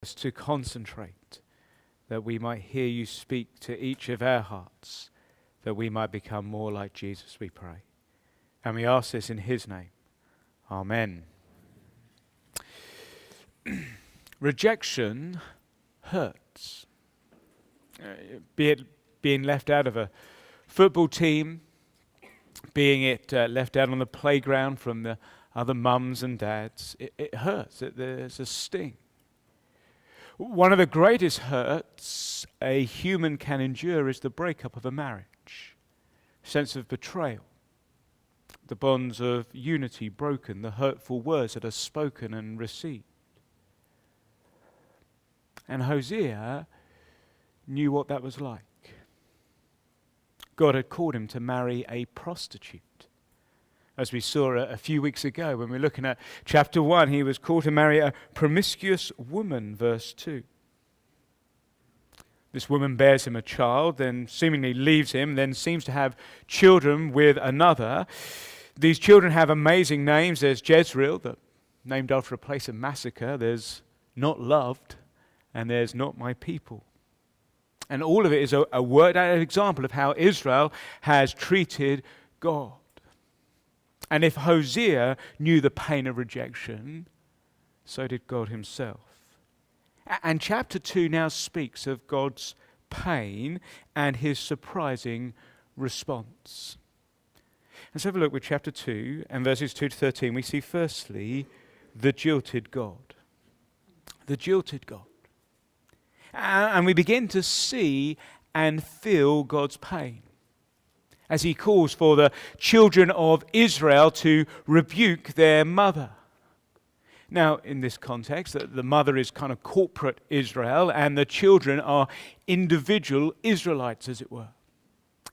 us to concentrate, that we might hear you speak to each of our hearts, that we might become more like Jesus, we pray. And we ask this in his name. Amen. Rejection hurts. Be it being left out of a football team, being it left out on the playground from the other mums and dads, it hurts. There's a sting. One of the greatest hurts a human can endure is the breakup of a marriage, sense of betrayal, the bonds of unity broken, the hurtful words that are spoken and received. And Hosea knew what that was like. God had called him to marry a prostitute. As we saw a few weeks ago when we were looking at chapter 1, he was called to marry a promiscuous woman, verse 2. This woman bears him a child, then seemingly leaves him, then seems to have children with another. These children have amazing names. There's Jezreel, named after a place of massacre. There's Not Loved, and there's Not My People. And all of it is a worked out example of how Israel has treated God. And if Hosea knew the pain of rejection, so did God himself. And chapter 2 now speaks of God's pain and his surprising response. Let's have a look with chapter 2 and verses 2 to 13. We see firstly the jilted God. The jilted God. And we begin to see and feel God's pain as he calls for the children of Israel to rebuke their mother. Now, in this context, the mother is kind of corporate Israel, and the children are individual Israelites, as it were.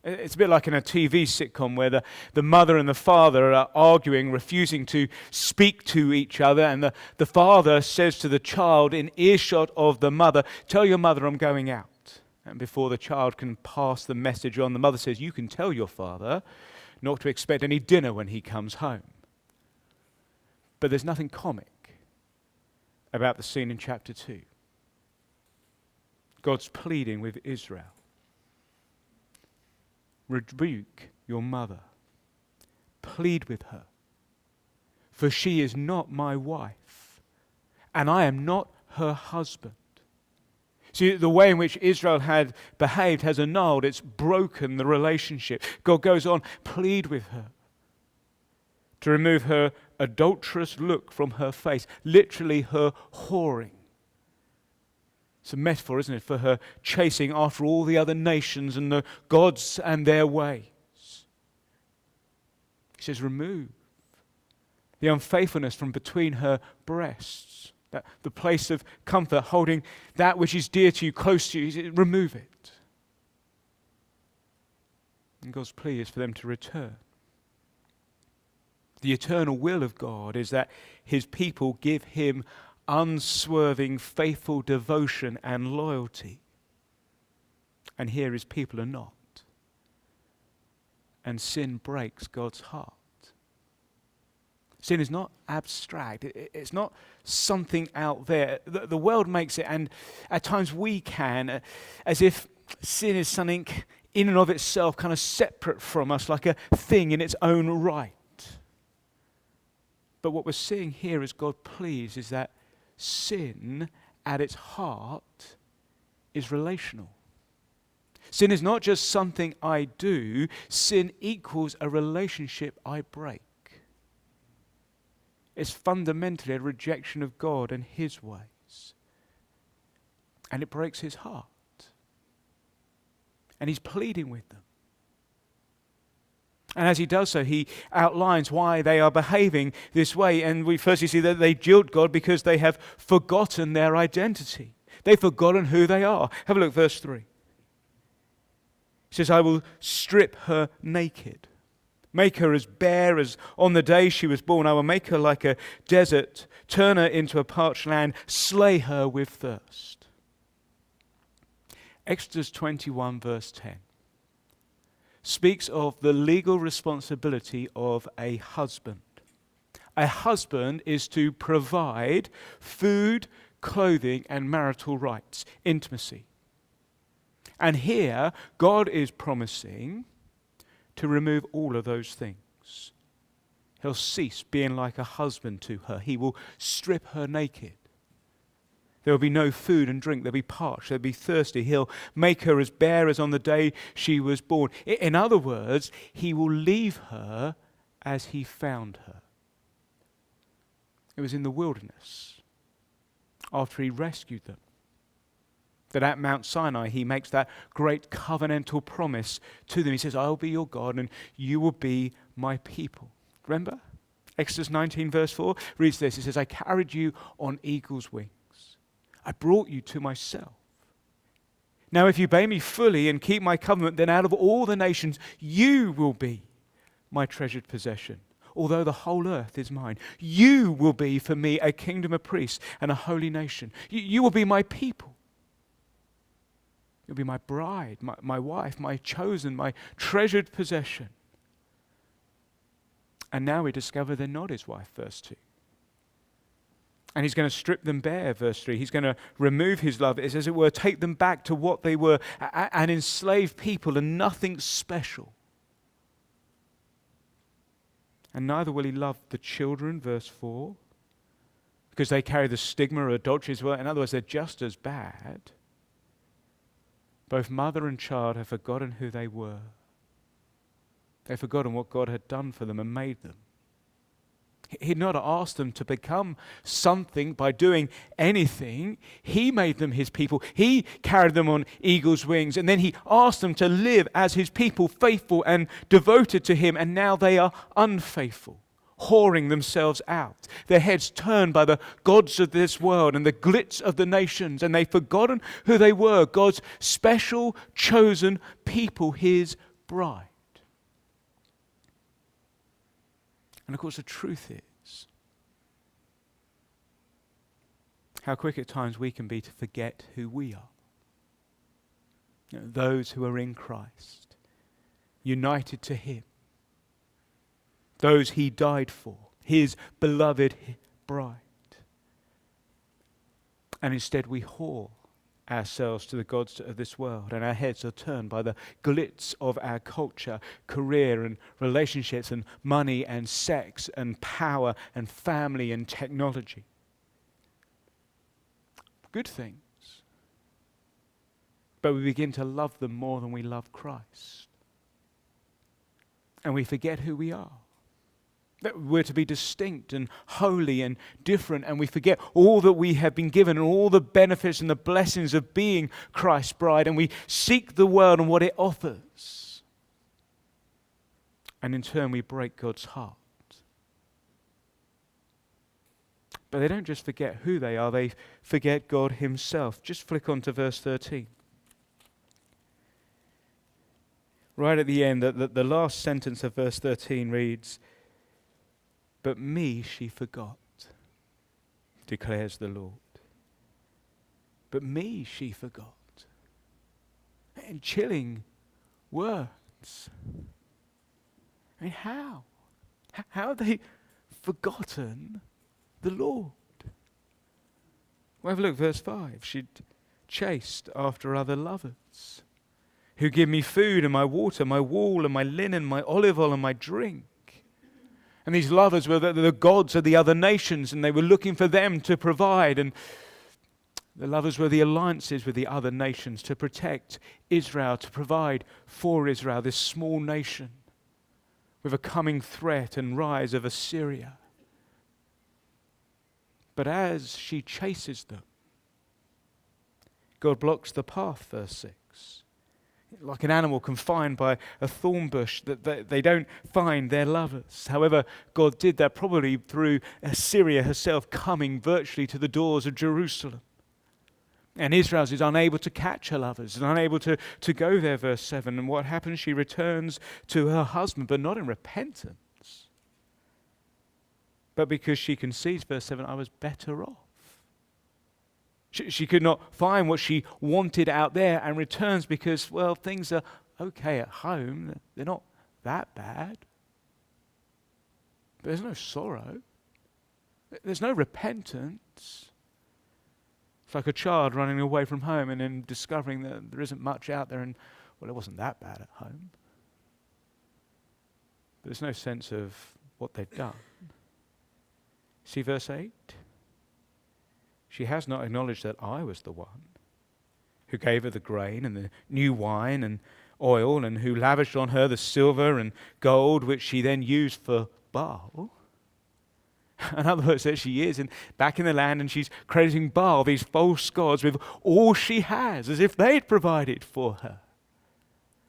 It's a bit like in a TV sitcom where the mother and the father are arguing, refusing to speak to each other, and the father says to the child in earshot of the mother, "Tell your mother I'm going out." And before the child can pass the message on, the mother says, "You can tell your father not to expect any dinner when he comes home." But there's nothing comic about the scene in chapter 2. God's pleading with Israel. Rebuke your mother. Plead with her. For she is not my wife, and I am not her husband. See, the way in which Israel had behaved has annulled, it's broken the relationship. God goes on, plead with her to remove her adulterous look from her face, literally her whoring. It's a metaphor, isn't it, for her chasing after all the other nations and the gods and their ways. He says, remove the unfaithfulness from between her breasts. The place of comfort, holding that which is dear to you, close to you, remove it. And God's plea is for them to return. The eternal will of God is that his people give him unswerving, faithful devotion and loyalty. And here his people are not. And sin breaks God's heart. Sin is not abstract. It's not something out there. The world makes it, and at times we can, as if sin is something in and of itself, kind of separate from us, like a thing in its own right. But what we're seeing here as God pleads is that sin at its heart is relational. Sin is not just something I do. Sin equals a relationship I break. It's fundamentally a rejection of God and his ways. And it breaks his heart. And he's pleading with them. And as he does so, he outlines why they are behaving this way. And we firstly see that they jilt God because they have forgotten their identity. They've forgotten who they are. Have a look, verse 3. He says, I will strip her naked. Make her as bare as on the day she was born. I will make her like a desert, turn her into a parched land, slay her with thirst. Exodus 21 verse 10 speaks of the legal responsibility of a husband. A husband is to provide food, clothing, and marital rights, intimacy. And here, God is promising to remove all of those things. He'll cease being like a husband to her. He will strip her naked. There will be no food and drink. They'll be parched. They'll be thirsty. He'll make her as bare as on the day she was born. In other words, he will leave her as he found her. It was in the wilderness, after he rescued them, that at Mount Sinai he makes that great covenantal promise to them. He says, I'll be your God and you will be my people. Remember? Exodus 19 verse 4 reads this. It says, I carried you on eagle's wings. I brought you to myself. Now if you obey me fully and keep my covenant, then out of all the nations you will be my treasured possession. Although the whole earth is mine, you will be for me a kingdom of priests and a holy nation. You will be my people. You'll be my bride, my wife, my chosen, my treasured possession. And now we discover they're not his wife, verse 2. And he's going to strip them bare, verse 3. He's going to remove his love, as it were, take them back to what they were, an enslaved people and nothing special. And neither will he love the children, verse 4, because they carry the stigma of adultery as well. In other words, they're just as bad. Both mother and child have forgotten who they were. They've forgotten what God had done for them and made them. He'd not asked them to become something by doing anything. He made them his people. He carried them on eagle's wings. And then he asked them to live as his people, faithful and devoted to him. And now they are unfaithful, whoring themselves out. Their heads turned by the gods of this world and the glitz of the nations. And they've forgotten who they were, God's special, chosen people, his bride. And of course the truth is how quick at times we can be to forget who we are. You know, those who are in Christ, united to him, those he died for, his beloved bride. And instead we whore ourselves to the gods of this world, and our heads are turned by the glitz of our culture, career and relationships and money and sex and power and family and technology. Good things. But we begin to love them more than we love Christ. And we forget who we are. That we're to be distinct and holy and different, and we forget all that we have been given and all the benefits and the blessings of being Christ's bride, and we seek the world and what it offers. And in turn we break God's heart. But they don't just forget who they are, they forget God himself. Just flick on to verse 13. Right at the end, the last sentence of verse 13 reads, but me she forgot, declares the Lord. But me she forgot. And chilling words. I mean, how? How have they forgotten the Lord? Well, have a look, verse 5. She'd chased after other lovers who give me food and my water, my wool and my linen, my olive oil and my drink. And these lovers were the gods of the other nations, and they were looking for them to provide. And the lovers were the alliances with the other nations to protect Israel, to provide for Israel, this small nation, with a coming threat and rise of Assyria. But as she chases them, God blocks the path, verse 6. Like an animal confined by a thorn bush, that they don't find their lovers. However, God did that probably through Assyria herself coming virtually to the doors of Jerusalem. And Israel is unable to catch her lovers, is unable to go there, verse 7. And what happens? She returns to her husband, but not in repentance, but because she conceives, verse 7, I was better off. She could not find what she wanted out there and returns because, well, things are okay at home. They're not that bad. But there's no sorrow. There's no repentance. It's like a child running away from home and then discovering that there isn't much out there and, well, it wasn't that bad at home. But there's no sense of what they've done. See verse 8? She has not acknowledged that I was the one who gave her the grain and the new wine and oil, and who lavished on her the silver and gold, which she then used for Baal. In other words, there she is back in the land, and she's crediting Baal, these false gods, with all she has, as if they'd provided for her.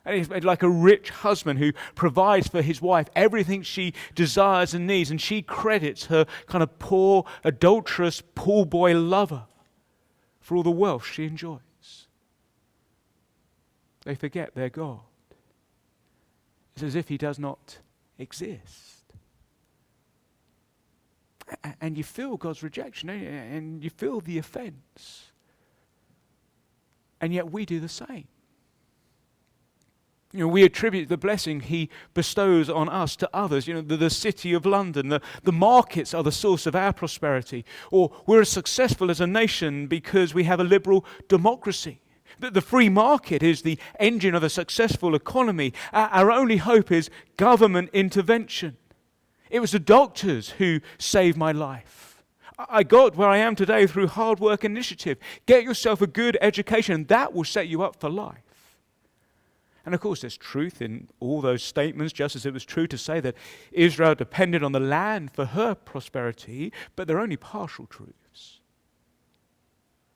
And it's like a rich husband who provides for his wife everything she desires and needs, and she credits her kind of poor, adulterous, poor boy lover for all the wealth she enjoys. They forget their God. It's as if he does not exist. And you feel God's rejection, and you feel the offense. And yet we do the same. We attribute the blessing he bestows on us to others. The city of London, the markets are the source of our prosperity. Or we're as successful as a nation because we have a liberal democracy. The free market is the engine of a successful economy. Our only hope is government intervention. It was the doctors who saved my life. I got where I am today through hard work and initiative. Get yourself a good education. That will set you up for life. And of course, there's truth in all those statements, just as it was true to say that Israel depended on the land for her prosperity, but they're only partial truths.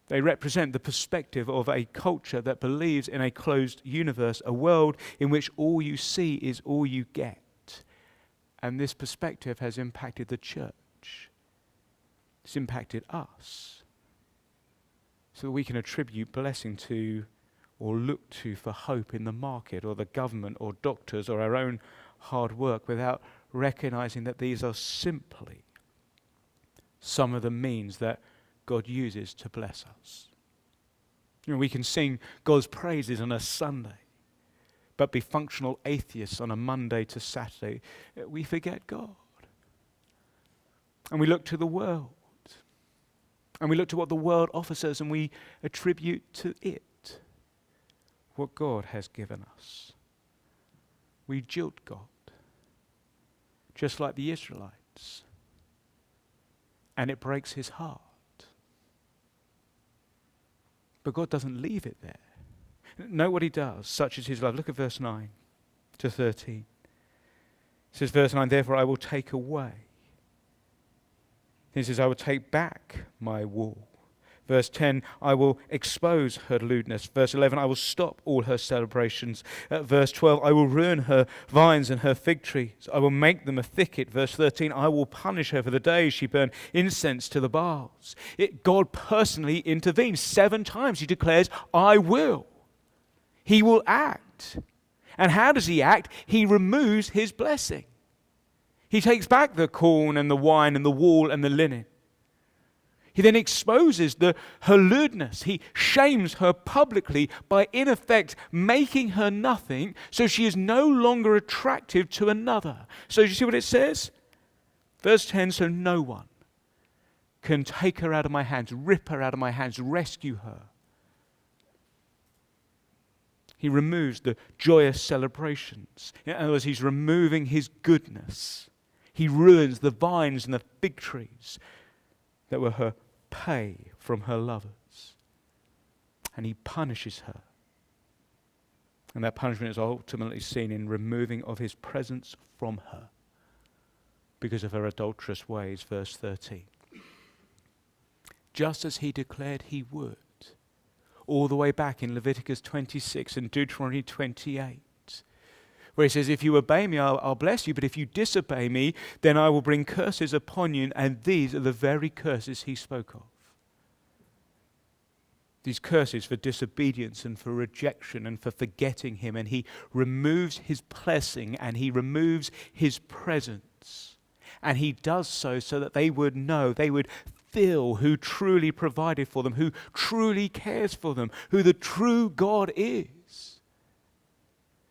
They represent the perspective of a culture that believes in a closed universe, a world in which all you see is all you get. And this perspective has impacted the church. It's impacted us. So that we can attribute blessing to or look to for hope in the market or the government or doctors or our own hard work without recognizing that these are simply some of the means that God uses to bless us. We can sing God's praises on a Sunday, but be functional atheists on a Monday to Saturday. We forget God. And we look to the world. And we look to what the world offers us, and we attribute to it what God has given us. We jilt God, just like the Israelites, and it breaks his heart. But God doesn't leave it there. Know what he does, such is his love. Look at verse 9 to 13. It says, verse 9, therefore I will take away. He says, I will take back my wool. Verse 10, I will expose her lewdness. Verse 11, I will stop all her celebrations. Verse 12, I will ruin her vines and her fig trees. I will make them a thicket. Verse 13, I will punish her for the days she burned incense to the Baals. God personally intervenes. 7 times he declares, I will. He will act. And how does he act? He removes his blessing. He takes back the corn and the wine and the wool and the linen. He then exposes her lewdness. He shames her publicly by, in effect, making her nothing, so she is no longer attractive to another. So you see what it says? Verse 10, so no one can take her out of my hands, rip her out of my hands, rescue her. He removes the joyous celebrations. In other words, he's removing his goodness. He ruins the vines and the fig trees that were her pay from her lovers. And he punishes her. And that punishment is ultimately seen in removing of his presence from her because of her adulterous ways, verse 13. Just as he declared he would, all the way back in Leviticus 26 and Deuteronomy 28. Where he says, if you obey me, I'll bless you, but if you disobey me, then I will bring curses upon you. And these are the very curses he spoke of. These curses for disobedience and for rejection and for forgetting him. And he removes his blessing and he removes his presence. And he does so that they would know, they would feel who truly provided for them, who truly cares for them, who the true God is.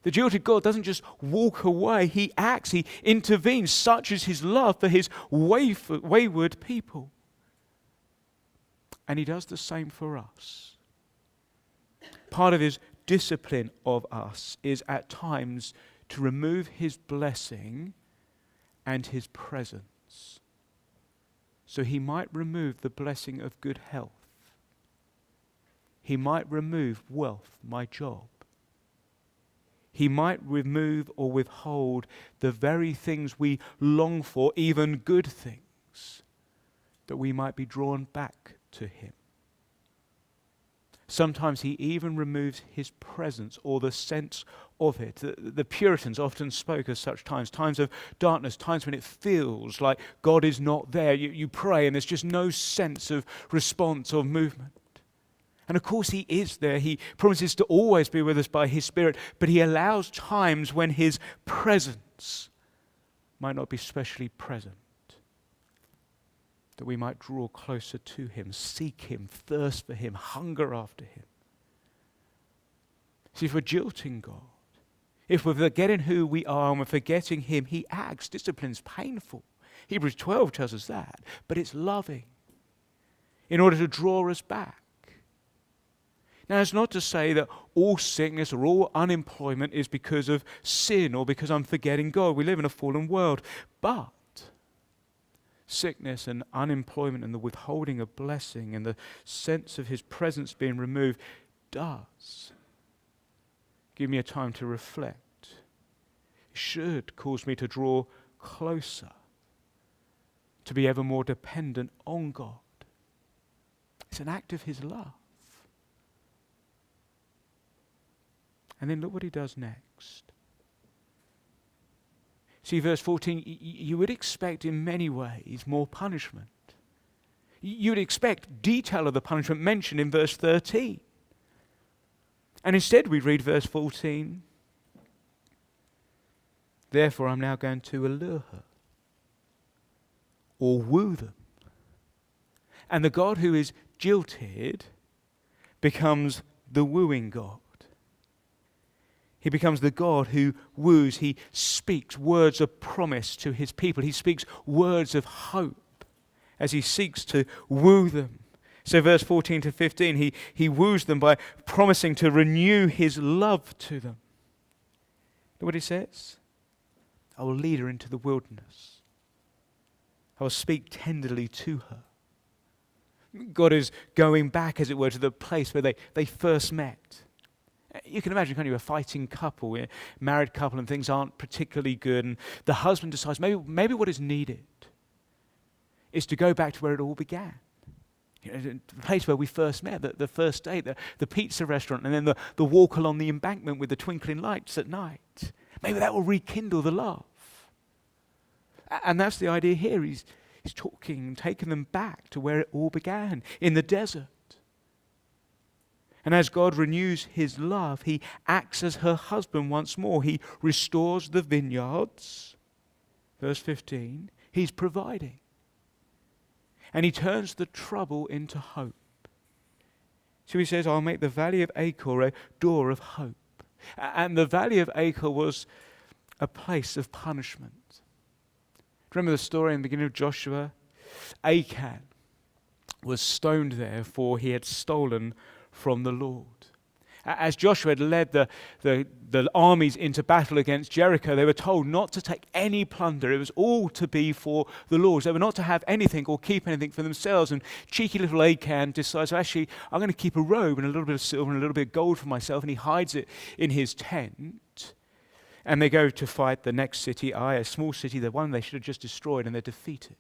The jilted God doesn't just walk away, he acts, he intervenes. Such is his love for his wayward people. And he does the same for us. Part of his discipline of us is at times to remove his blessing and his presence, so he might remove the blessing of good health. He might remove wealth, my job. He might remove or withhold the very things we long for, even good things, that we might be drawn back to him. Sometimes he even removes his presence or the sense of it. The Puritans often spoke of such times of darkness, times when it feels like God is not there. You pray and there's just no sense of response or movement. And of course he is there. He promises to always be with us by his Spirit, but he allows times when his presence might not be specially present, that we might draw closer to him, seek him, thirst for him, hunger after him. See, if we're jilting God, if we're forgetting who we are and we're forgetting him, he acts. Discipline's painful. Hebrews 12 tells us that, but it's loving in order to draw us back. Now, it's not to say that all sickness or all unemployment is because of sin or because I'm forgetting God. We live in a fallen world. But sickness and unemployment and the withholding of blessing and the sense of his presence being removed does give me a time to reflect. It should cause me to draw closer, to be ever more dependent on God. It's an act of his love. And then look what he does next. See, verse 14, you would expect in many ways more punishment. You would expect detail of the punishment mentioned in verse 13. And instead we read verse 14, therefore I'm now going to allure her, or woo them. And the God who is jilted becomes the wooing God. He becomes the God who woos. He speaks words of promise to his people. He speaks words of hope as he seeks to woo them. So verse 14 to 15, he woos them by promising to renew his love to them. Look what he says. I will lead her into the wilderness. I will speak tenderly to her. God is going back, as it were, to the place where they first met. You can imagine, can't you, a fighting couple, a married couple, and things aren't particularly good, and the husband decides maybe what is needed is to go back to where it all began. You know, the place where we first met, the first date, the pizza restaurant, and then the walk along the embankment with the twinkling lights at night. Maybe that will rekindle the love. And that's the idea here. He's talking and taking them back to where it all began, in the desert. And as God renews his love, he acts as her husband once more. He restores the vineyards. Verse 15, he's providing. And he turns the trouble into hope. So he says, I'll make the valley of Achor a door of hope. And the valley of Achor was a place of punishment. Remember the story in the beginning of Joshua? Achan was stoned there for he had stolen from the Lord. As Joshua had led the armies into battle against Jericho, they were told not to take any plunder. It was all to be for the Lord. They were not to have anything or keep anything for themselves. And cheeky little Achan decides, actually, I'm going to keep a robe and a little bit of silver and a little bit of gold for myself. And he hides it in his tent. And they go to fight the next city, Ai, a small city, the one they should have just destroyed, and they're defeated.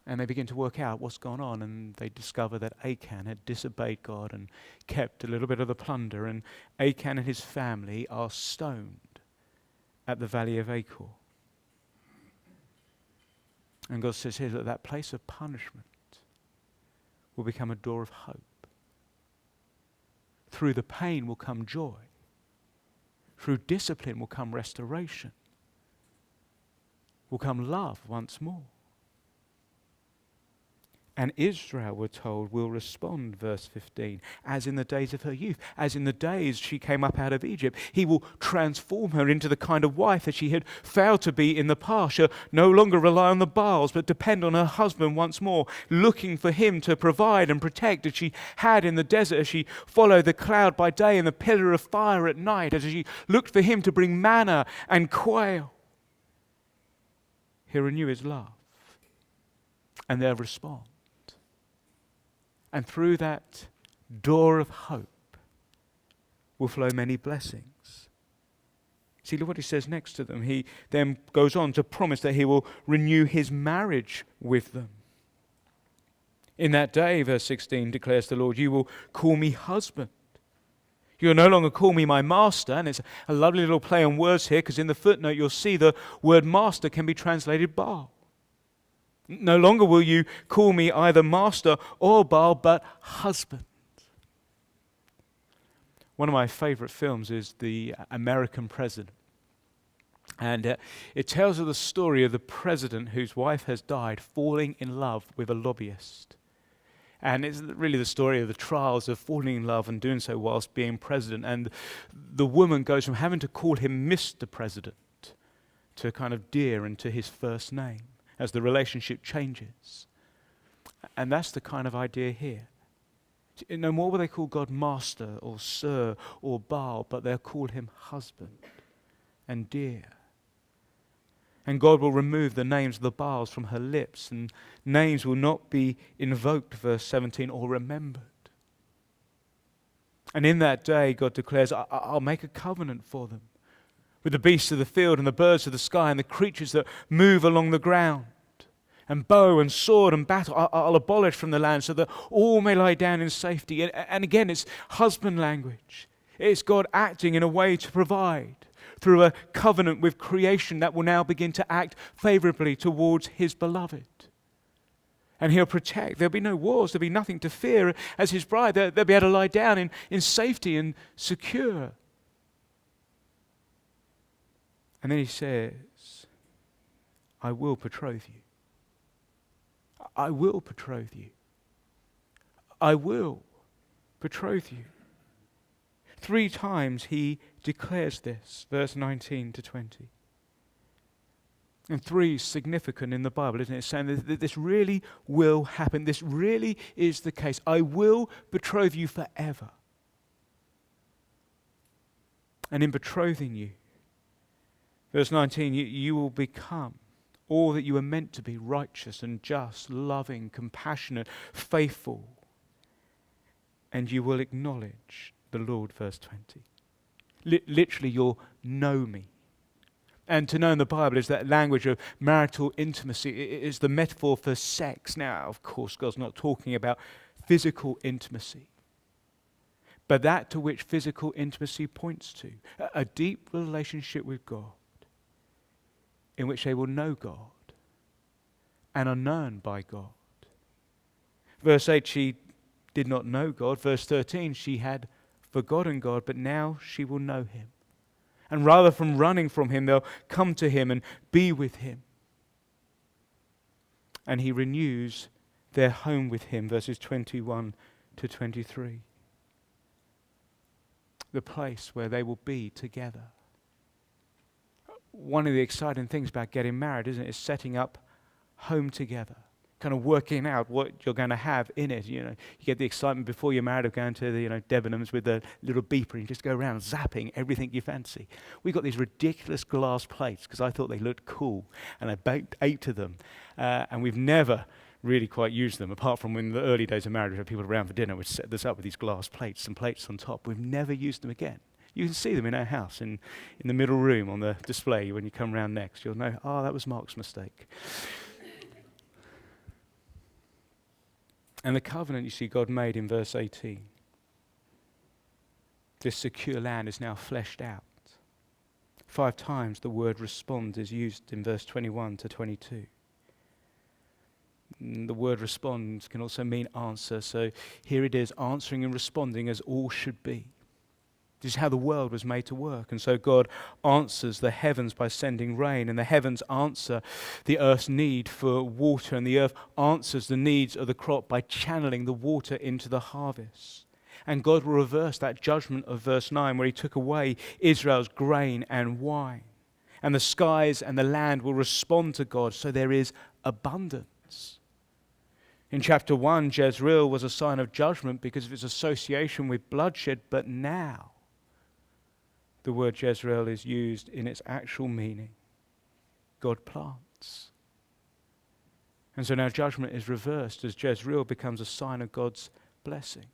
And they begin to work out what's gone on, and they discover that Achan had disobeyed God and kept a little bit of the plunder, and Achan and his family are stoned at the valley of Achor. And God says here that place of punishment will become a door of hope. Through the pain will come joy. Through discipline will come restoration. Will come love once more. And Israel, we're told, will respond, verse 15, as in the days of her youth, as in the days she came up out of Egypt. He will transform her into the kind of wife that she had failed to be in the past. She'll no longer rely on the Baals, but depend on her husband once more, looking for him to provide and protect as she had in the desert, as she followed the cloud by day and the pillar of fire at night, as she looked for him to bring manna and quail. He'll renew his love, and they'll respond. And through that door of hope will flow many blessings. See, look what he says next to them. He then goes on to promise that he will renew his marriage with them. In that day, verse 16 declares the Lord, you will call me husband. You'll no longer call me my master. And it's a lovely little play on words here, because in the footnote you'll see the word master can be translated Baal. No longer will you call me either master or Baal, but husband. One of my favorite films is The American President. And it tells of the story of the president whose wife has died falling in love with a lobbyist. And it's really the story of the trials of falling in love and doing so whilst being president. And the woman goes from having to call him Mr. President to kind of dear and to his first name as the relationship changes. And that's the kind of idea here. No more will they call God Master or Sir or Baal, but they'll call him husband and dear. And God will remove the names of the Baals from her lips, and names will not be invoked, verse 17, or remembered. And in that day, God declares, I'll make a covenant for them with the beasts of the field and the birds of the sky and the creatures that move along the ground. And bow and sword and battle I'll abolish from the land so that all may lie down in safety. And again, it's husband language. It's God acting in a way to provide through a covenant with creation that will now begin to act favorably towards his beloved. And he'll protect. There'll be no wars. There'll be nothing to fear. As his bride, they'll be able to lie down in safety and secure. And then he says, I will betroth you. I will betroth you. I will betroth you. 3 times he declares this, verse 19 to 20. And 3 is significant in the Bible, isn't it? It's saying that this really will happen. This really is the case. I will betroth you forever. And in betrothing you, verse 19, you will become all that you were meant to be: righteous and just, loving, compassionate, faithful. And you will acknowledge the Lord, verse 20. Literally, you'll know me. And to know in the Bible is that language of marital intimacy. It is the metaphor for sex. Now, of course, God's not talking about physical intimacy, but that to which physical intimacy points to. A deep relationship with God in which they will know God and are known by God. Verse 8, she did not know God. Verse 13, she had forgotten God, but now she will know him. And rather from running from him, they'll come to him and be with him. And he renews their home with him, verses 21 to 23. The place where they will be together. One of the exciting things about getting married, isn't it, is setting up home together. Kind of working out what you're going to have in it. You get the excitement before you're married of going to the Debenhams with the little beeper and you just go around zapping everything you fancy. We got these ridiculous glass plates because I thought they looked cool, and I baked 8 of them, and we've never really quite used them, apart from in the early days of marriage, where people around for dinner would set this up with these glass plates and plates on top. We've never used them again. You can see them in our house in the middle room on the display when you come round next. You'll know, that was Mark's mistake. And the covenant, you see, God made in verse 18. This secure land is now fleshed out. 5 times the word respond is used in verse 21 to 22. The word respond can also mean answer. So here it is, answering and responding as all should be. This is how the world was made to work. And so God answers the heavens by sending rain, and the heavens answer the earth's need for water, and the earth answers the needs of the crop by channeling the water into the harvest. And God will reverse that judgment of verse 9 where he took away Israel's grain and wine. And the skies and the land will respond to God, so there is abundance. In chapter 1, Jezreel was a sign of judgment because of its association with bloodshed, but now the word Jezreel is used in its actual meaning. God plants. And so now judgment is reversed as Jezreel becomes a sign of God's blessing.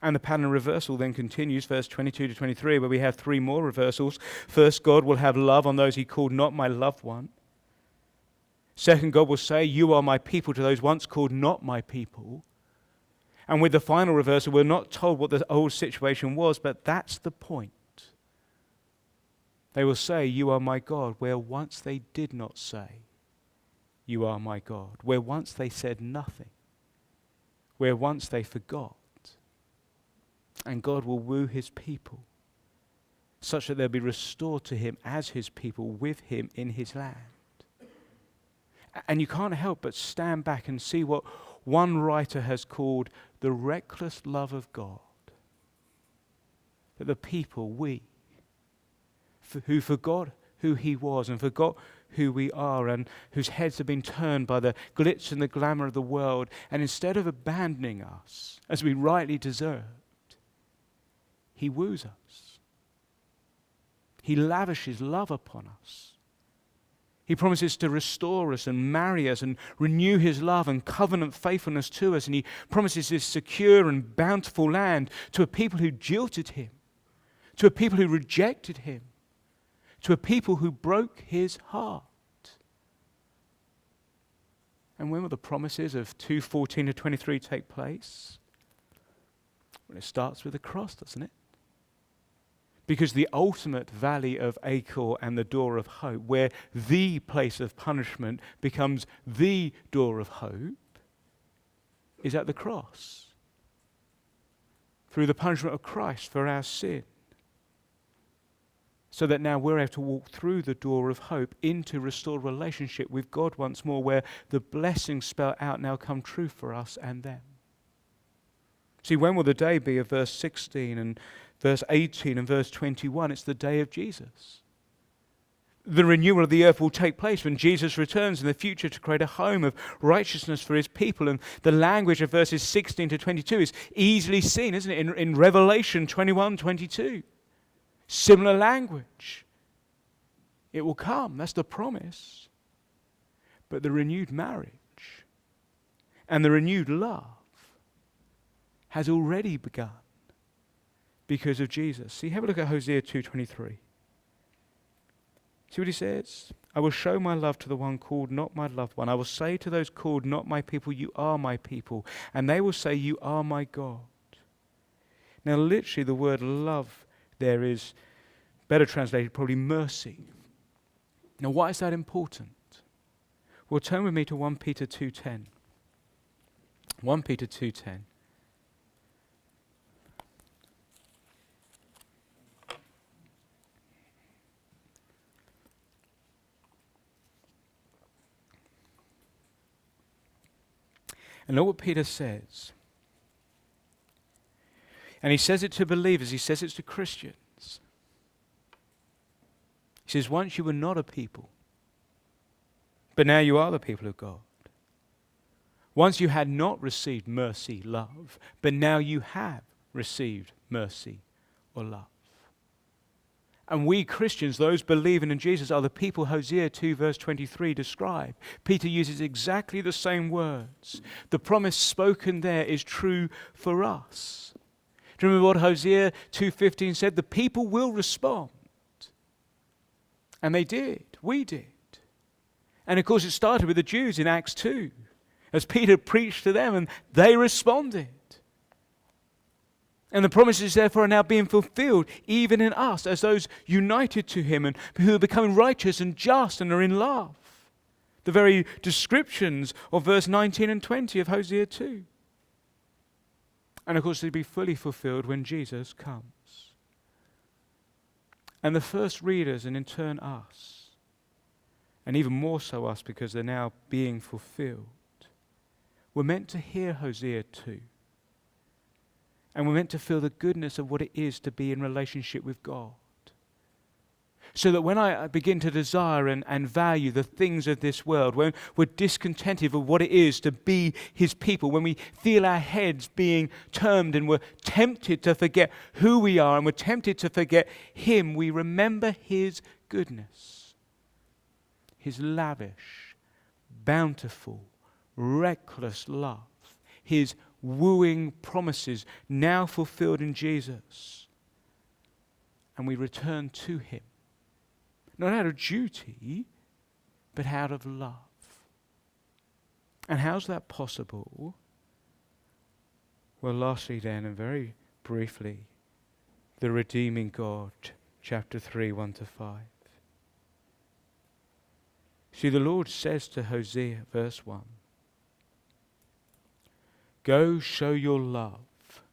And the pattern of reversal then continues, verse 22 to 23, where we have three more reversals. First, God will have love on those he called not my loved one. Second, God will say, you are my people, to those once called not my people. And with the final reversal, we're not told what the old situation was, but that's the point. They will say, you are my God, where once they did not say, you are my God. Where once they said nothing. Where once they forgot. And God will woo his people, such that they'll be restored to him as his people, with him in his land. And you can't help but stand back and see what one writer has called the reckless love of God. That the people, we, who forgot who he was and forgot who we are, and whose heads have been turned by the glitz and the glamour of the world, and instead of abandoning us, as we rightly deserved, he woos us. He lavishes love upon us. He promises to restore us and marry us and renew his love and covenant faithfulness to us. And he promises this secure and bountiful land to a people who jilted him, to a people who rejected him, to a people who broke his heart. And when will the promises of 2:14 to 23 take place? Well, it starts with the cross, doesn't it? Because the ultimate valley of Achor and the door of hope, where the place of punishment becomes the door of hope, is at the cross. Through the punishment of Christ for our sin. So that now we're able to walk through the door of hope into restored relationship with God once more, where the blessings spelled out now come true for us and them. See, when will the day be of verse 16 and verse 18 and verse 21? It's the day of Jesus. The renewal of the earth will take place when Jesus returns in the future to create a home of righteousness for his people. And the language of verses 16 to 22 is easily seen, isn't it, in Revelation 21:22. Similar language. It will come. That's the promise. But the renewed marriage and the renewed love has already begun because of Jesus. See, have a look at Hosea 2:23. See what he says? I will show my love to the one called not my loved one. I will say to those called not my people, you are my people. And they will say, you are my God. Now, literally, the word love there is better translated, probably mercy. Now, why is that important? Well, turn with me to 1 Peter 2:10. 1 Peter 2:10. And look what Peter says. And he says it to believers, he says it to Christians. He says, once you were not a people, but now you are the people of God. Once you had not received mercy, love, but now you have received mercy or love. And we Christians, those believing in Jesus, are the people Hosea 2 verse 23 describe. Peter uses exactly the same words. The promise spoken there is true for us. Do you remember what Hosea 2:15 said? The people will respond. And they did. We did. And of course it started with the Jews in Acts 2. As Peter preached to them and they responded. And the promises therefore are now being fulfilled even in us as those united to him and who are becoming righteous and just and are in love. The very descriptions of verse 19 and 20 of Hosea 2. And of course they'll be fully fulfilled when Jesus comes. And the first readers, and in turn us, and even more so us because they're now being fulfilled, we're meant to hear Hosea 2. And we're meant to feel the goodness of what it is to be in relationship with God. So that when I begin to desire and value the things of this world, when we're discontented with what it is to be His people, when we feel our heads being turned and we're tempted to forget who we are and we're tempted to forget Him, we remember His goodness. His lavish, bountiful, reckless love. His wooing promises now fulfilled in Jesus. And we return to Him. Not out of duty, but out of love. And how's that possible? Well, lastly then, and very briefly, the redeeming God, chapter 3, 1-5. See, the Lord says to Hosea, verse 1, "Go show your love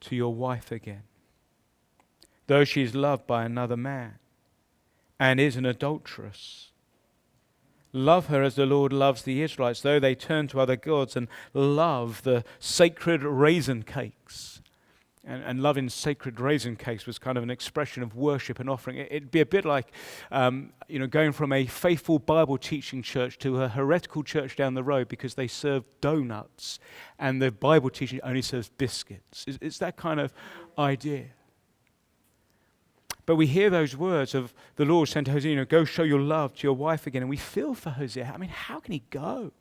to your wife again, though she is loved by another man and is an adulteress. Love her as the Lord loves the Israelites, though they turn to other gods and love the sacred raisin cakes." And loving sacred raisin cakes was kind of an expression of worship and offering. It'd be a bit like, going from a faithful Bible teaching church to a heretical church down the road because they serve donuts and the Bible teaching only serves biscuits. It's that kind of idea. But we hear those words of the Lord saying to Hosea, "Go show your love to your wife again." And we feel for Hosea. I mean, how can he go?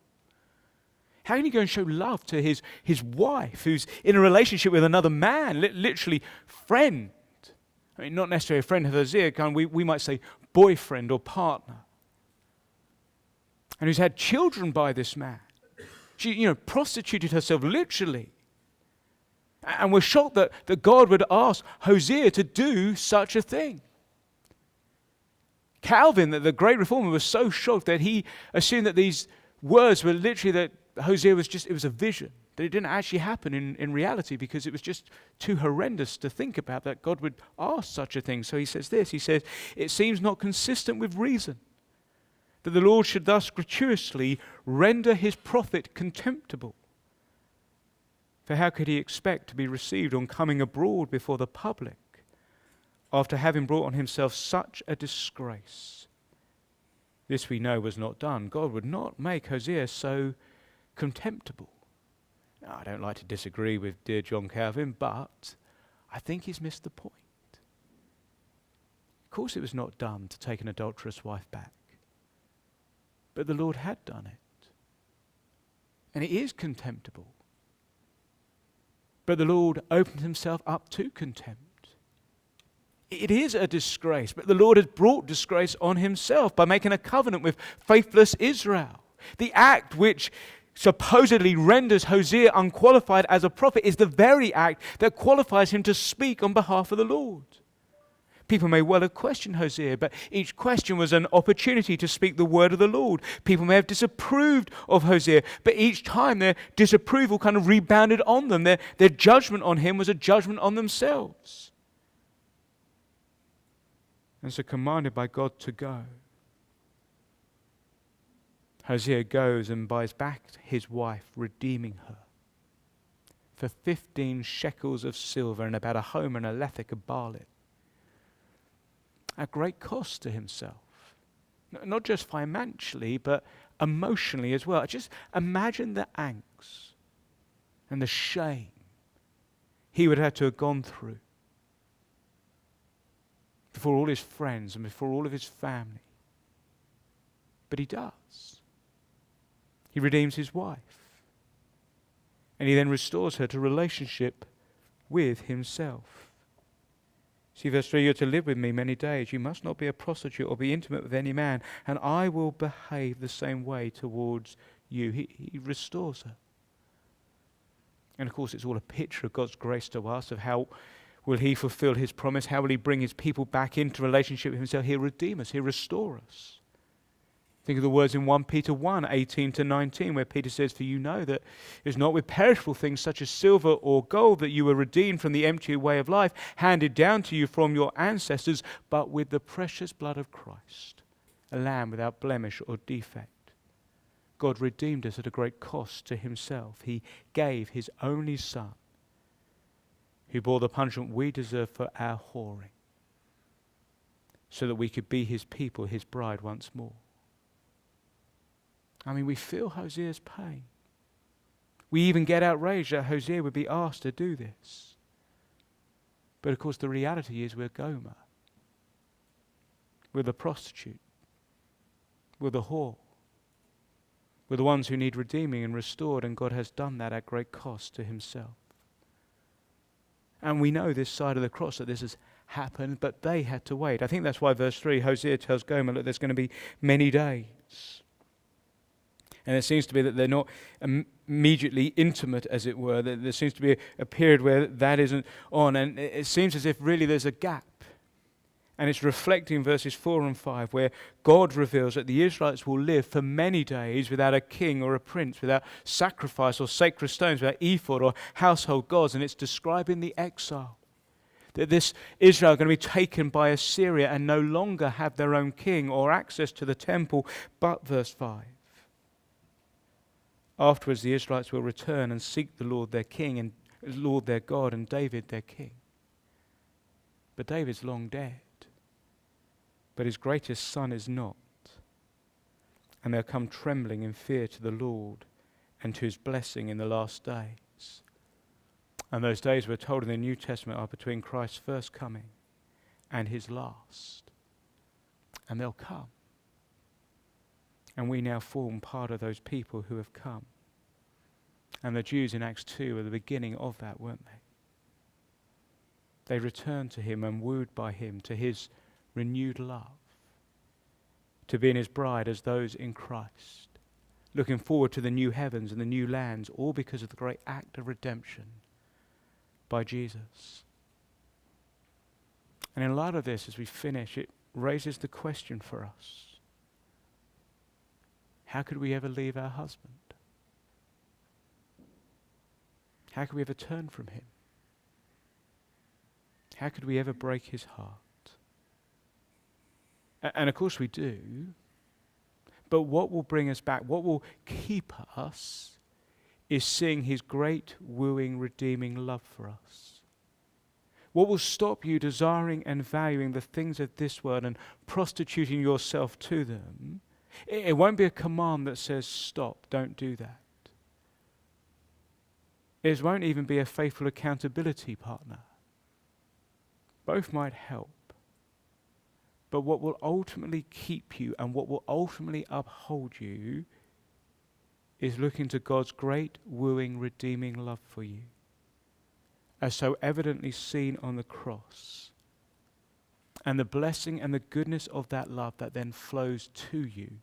How can he go and show love to his wife who's in a relationship with another man, literally friend? I mean, not necessarily a friend of Hosea, we might say boyfriend or partner. And who's had children by this man. She, prostituted herself literally. And we're shocked that God would ask Hosea to do such a thing. Calvin, the great reformer, was so shocked that he assumed that these words were literally that Hosea it was a vision, that it didn't actually happen in reality because it was just too horrendous to think about that God would ask such a thing. So he says this, he says, "It seems not consistent with reason that the Lord should thus gratuitously render His prophet contemptible. For how could he expect to be received on coming abroad before the public after having brought on himself such a disgrace?" This we know was not done. God would not make Hosea so contemptible. Now, I don't like to disagree with dear John Calvin, but I think he's missed the point. Of course it was not done to take an adulterous wife back, but the Lord had done it. And it is contemptible. But the Lord opened Himself up to contempt. It is a disgrace, but the Lord has brought disgrace on Himself by making a covenant with faithless Israel. The act which supposedly renders Hosea unqualified as a prophet is the very act that qualifies him to speak on behalf of the Lord. People may well have questioned Hosea, but each question was an opportunity to speak the word of the Lord. People may have disapproved of Hosea, but each time their disapproval kind of rebounded on them. Their judgment on him was a judgment on themselves. And so commanded by God to go, Hosea goes and buys back his wife, redeeming her for 15 shekels of silver and about a homer and a lethek of barley. At great cost to himself. Not just financially, but emotionally as well. Just imagine the angst and the shame he would have to have gone through before all his friends and before all of his family. But he does. He redeems his wife. And he then restores her to relationship with himself. See, verse 3, "You're to live with me many days. You must not be a prostitute or be intimate with any man, and I will behave the same way towards you." He restores her. And of course, it's all a picture of God's grace to us, of how will He fulfill His promise? How will He bring His people back into relationship with Himself? He'll redeem us. He'll restore us. Think of the words in 1 Peter 1, 18 to 19, where Peter says, "For you know that it is not with perishable things such as silver or gold that you were redeemed from the empty way of life handed down to you from your ancestors, but with the precious blood of Christ, a lamb without blemish or defect." God redeemed us at a great cost to himself. He gave his only Son, who bore the punishment we deserve for our whoring, so that we could be his people, his bride once more. I mean, we feel Hosea's pain. We even get outraged that Hosea would be asked to do this. But of course the reality is we're Gomer. We're the prostitute. We're the whore. We're the ones who need redeeming and restored, and God has done that at great cost to himself. And we know this side of the cross that this has happened, but they had to wait. I think that's why verse 3, Hosea tells Gomer, look, there's going to be many days. And it seems to be that they're not immediately intimate, as it were. There seems to be a period where that isn't on. And it seems as if really there's a gap. And it's reflecting verses 4 and 5, where God reveals that the Israelites will live for many days without a king or a prince, without sacrifice or sacred stones, without ephod or household gods. And it's describing the exile. That this Israel are going to be taken by Assyria and no longer have their own king or access to the temple. But verse 5. Afterwards, the Israelites will return and seek the Lord their king and Lord their God and David their king. But David's long dead. But his greatest son is not. And they'll come trembling in fear to the Lord and to his blessing in the last days. And those days, we're told in the New Testament, are between Christ's first coming and his last. And they'll come. And we now form part of those people who have come. And the Jews in Acts 2 were the beginning of that, weren't they? They returned to him and wooed by him to his renewed love, to be in his bride as those in Christ, looking forward to the new heavens and the new lands, all because of the great act of redemption by Jesus. And in light of this, as we finish, it raises the question for us. How could we ever leave our husband? How could we ever turn from him? How could we ever break his heart? And of course we do. But what will bring us back, what will keep us, is seeing his great wooing, redeeming love for us. What will stop you desiring and valuing the things of this world and prostituting yourself to them? It won't be a command that says, stop, don't do that. It won't even be a faithful accountability partner. Both might help. But what will ultimately keep you and what will ultimately uphold you is looking to God's great, wooing, redeeming love for you, as so evidently seen on the cross, and the blessing and the goodness of that love that then flows to you.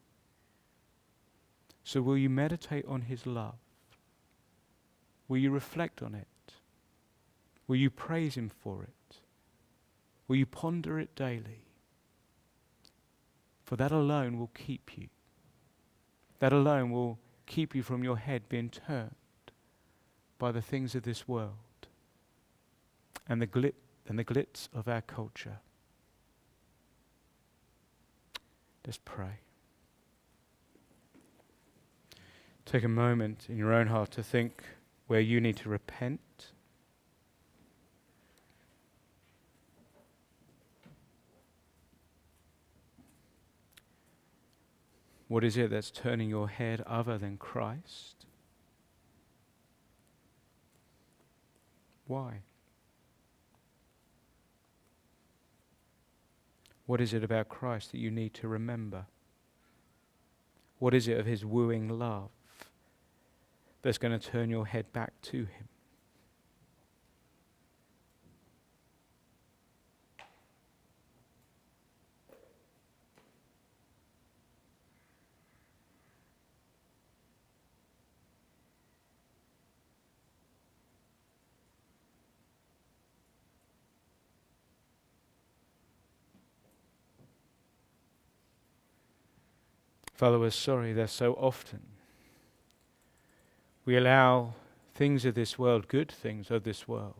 So will you meditate on his love? Will you reflect on it? Will you praise him for it? Will you ponder it daily? For that alone will keep you. That alone will keep you from your head being turned by the things of this world and the glitz of our culture. Let's pray. Take a moment in your own heart to think where you need to repent. What is it that's turning your head other than Christ? Why? What is it about Christ that you need to remember? What is it of his wooing love that's going to turn your head back to him? Father, we're sorry that so often we allow things of this world, good things of this world,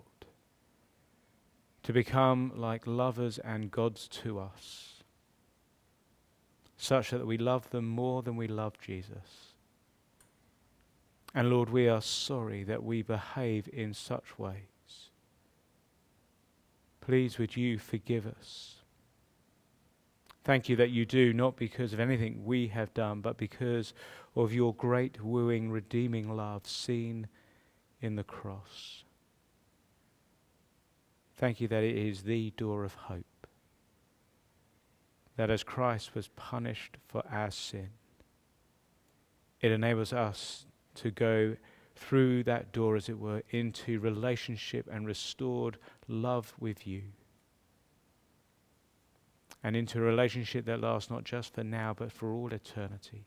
to become like lovers and gods to us, such that we love them more than we love Jesus. And Lord, we are sorry that we behave in such ways. Please would you forgive us. Thank you that you do, not because of anything we have done, but because of your great wooing, redeeming love seen in the cross. Thank you that it is the door of hope, that as Christ was punished for our sin, it enables us to go through that door, as it were, into relationship and restored love with you, and into a relationship that lasts not just for now, but for all eternity.